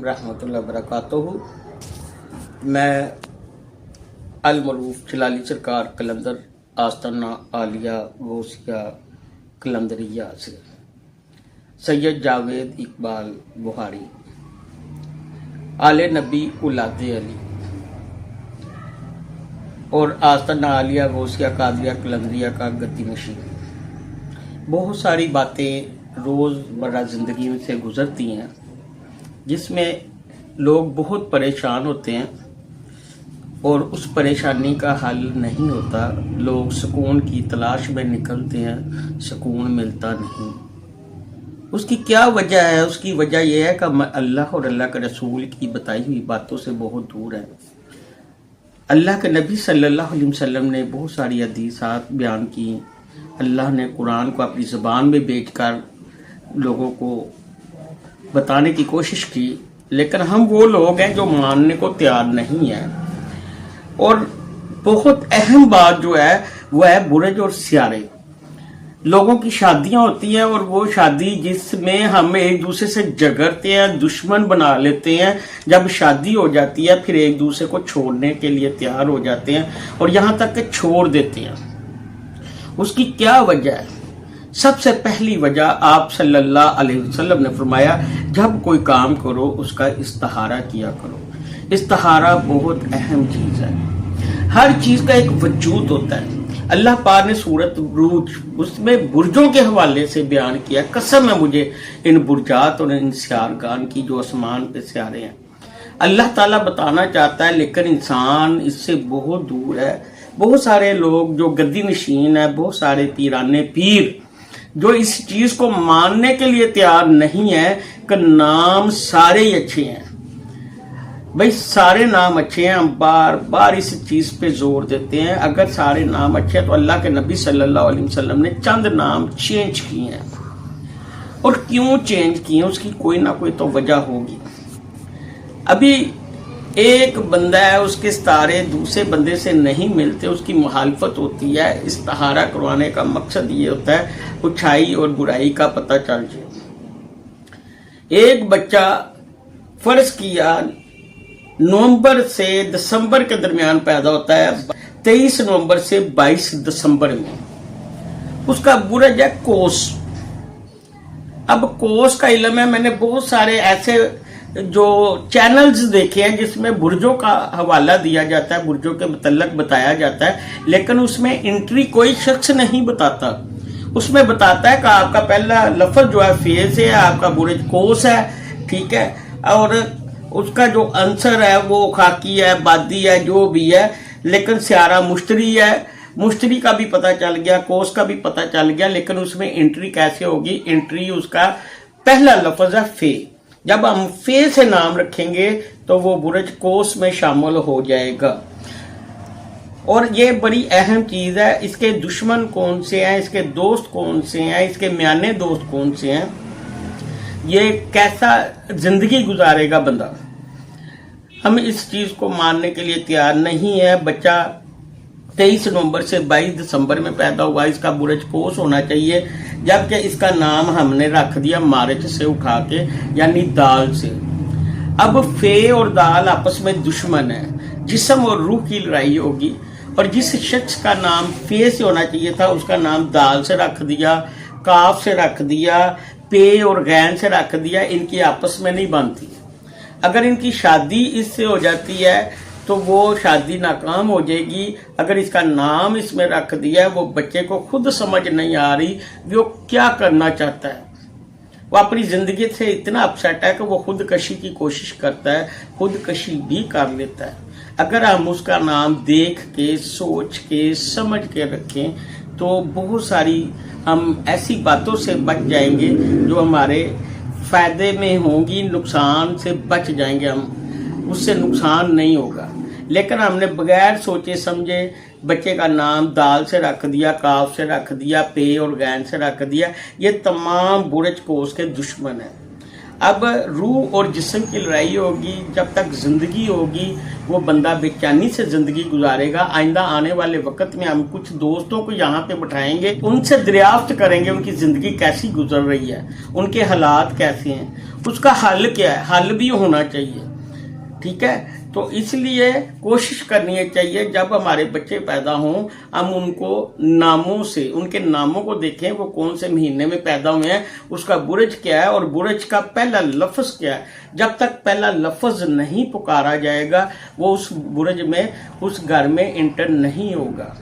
रहमतुल्लाहि वबरकातुहू। मैं अलमरूफ जलाली सरकार कलंदर आस्ताना आलिया गौसिया कलंदरिया से सैयद जावेद इकबाल बुहारी आले नबी उलादे अली और आस्ताना आलिया गौसिया कादरिया कलंदरिया का गद्दी नशीन। बहुत सारी बातें रोज़मर्रा ज़िंदगी में से गुज़रती हैं जिसमें लोग बहुत परेशान होते हैं और उस परेशानी का हल नहीं होता। लोग सुकून की तलाश में निकलते हैं, सुकून मिलता नहीं। उसकी क्या वजह है? उसकी वजह यह है कि हम अल्लाह और अल्लाह के रसूल की बताई हुई बातों से बहुत दूर हैं। अल्लाह के नबी सल्लल्लाहु अलैहि वसल्लम ने बहुत सारी हदीसात बयान की। अल्लाह ने कुरान को अपनी ज़बान में बेचकर लोगों को बताने की कोशिश की, लेकिन हम वो लोग हैं जो मानने को तैयार नहीं हैं। और बहुत अहम बात जो है वह है बुरज और सियारे। लोगों की शादियां होती हैं और वो शादी जिसमें हम एक दूसरे से झगड़ते हैं, दुश्मन बना लेते हैं। जब शादी हो जाती है फिर एक दूसरे को छोड़ने के लिए तैयार हो जाते हैं और यहाँ तक कि छोड़ देते हैं। उसकी क्या वजह है? सबसे पहली वजह आप सल्लल्लाहु अलैहि वसल्लम ने फरमाया, जब कोई काम करो उसका इस्तिहारा किया करो। इस्तिहारा बहुत अहम चीज़ है। हर चीज़ का एक वजूद होता है। अल्लाह पाक ने सूरत बुर्ज उसमें बुर्जों के हवाले से बयान किया, कसम है मुझे इन बुर्जात और इन सियारगान की जो आसमान पे सियारे हैं। अल्लाह ताला बताना चाहता है लेकिन इंसान इससे बहुत दूर है। बहुत सारे लोग जो गद्दी नशीन है, बहुत सारे पीराने पीर जो इस चीज को मानने के लिए तैयार नहीं है कि नाम सारे ही अच्छे हैं। भाई सारे नाम अच्छे हैं, हम बार बार इस चीज पे जोर देते हैं। अगर सारे नाम अच्छे हैं तो अल्लाह के नबी सल्लल्लाहु अलैहि वसल्लम ने चंद नाम चेंज किए हैं। और क्यों चेंज किए हैं उसकी कोई ना कोई तो वजह होगी। अभी एक बंदा है, उसके सितारे दूसरे बंदे से नहीं मिलते, उसकी मुखालफत होती है। इस्तिहारा करवाने का मकसद ये होता है अच्छाई और बुराई का पता चल जाए। एक बच्चा फर्ज किया नवंबर से दिसंबर के दरमियान पैदा होता है, 23 नवंबर से 22 दिसंबर में। उसका बुरज है कोस। अब कोस का इल्म है, मैंने बहुत सारे ऐसे जो चैनल्स देखे हैं जिसमें बुर्जों का हवाला दिया जाता है, बुर्जों के मुतल्लक बताया जाता है, लेकिन उसमें एंट्री कोई शख्स नहीं बताता। उसमें बताता है कि आपका पहला लफ्ज जो है फेज है, आपका बुर्ज कोस है, ठीक है, और उसका जो आंसर है वो खाकी है, बादी है, जो भी है, लेकिन सियारा मुश्तरी है। मुश्तरी का भी पता चल गया, कोस का भी पता चल गया, लेकिन उसमें एंट्री कैसे होगी? एंट्री उसका पहला लफ्ज है फे। जब हम फे से नाम रखेंगे तो वो बुरज कोस में शामिल हो जाएगा। और ये बड़ी अहम चीज है। इसके दुश्मन कौन से हैं, इसके दोस्त कौन से हैं, इसके म्याने दोस्त कौन से हैं, ये कैसा जिंदगी गुजारेगा बंदा, हम इस चीज को मानने के लिए तैयार नहीं है। बच्चा 23 नवंबर से 22 दिसंबर में पैदा हुआ, इसका बुरज कोस होना चाहिए, जबकि इसका नाम हमने रख दिया मारिच से उठा के, यानी दाल से। अब फे और दाल आपस में दुश्मन है, जिस्म और रूह की लड़ाई होगी। और जिस शख्स का नाम फे से होना चाहिए था उसका नाम दाल से रख दिया, काफ से रख दिया, पे और गैन से रख दिया। इनकी आपस में नहीं बनती। अगर इनकी शादी इससे हो जाती है तो वो शादी नाकाम हो जाएगी। अगर इसका नाम इसमें रख दिया है, वो बच्चे को खुद समझ नहीं आ रही वो क्या करना चाहता है। वो अपनी जिंदगी से इतना अपसेट है कि वो खुदकशी की कोशिश करता है, खुदकशी भी कर लेता है। अगर हम उसका नाम देख के, सोच के, समझ के रखें तो बहुत सारी हम ऐसी बातों से बच जाएंगे जो हमारे फायदे में होंगी, नुकसान से बच जाएंगे हम, उससे नुकसान नहीं होगा। लेकिन हमने बगैर सोचे समझे बच्चे का नाम दाल से रख दिया, काफ से रख दिया, पे और गैन से रख दिया। ये तमाम बुरज कोस के दुश्मन है। अब रूह और जिस्म की लड़ाई होगी। जब तक जिंदगी होगी वो बंदा बेचैनी से जिंदगी गुजारेगा। आइंदा आने वाले वक्त में हम कुछ दोस्तों को यहाँ पे बिठाएंगे, उनसे दरियाफ्त करेंगे उनकी जिंदगी कैसी गुजर रही है, उनके हालात कैसे हैं, उसका हल क्या है, हल भी होना चाहिए, ठीक है। तो इसलिए कोशिश करनी चाहिए जब हमारे बच्चे पैदा हों हम उनको नामों से, उनके नामों को देखें, वो कौन से महीने में पैदा हुए हैं, उसका बुरज क्या है और बुरज का पहला लफ्ज़ क्या है। जब तक पहला लफ्ज़ नहीं पुकारा जाएगा वो उस बुरज में, उस घर में इंटर नहीं होगा।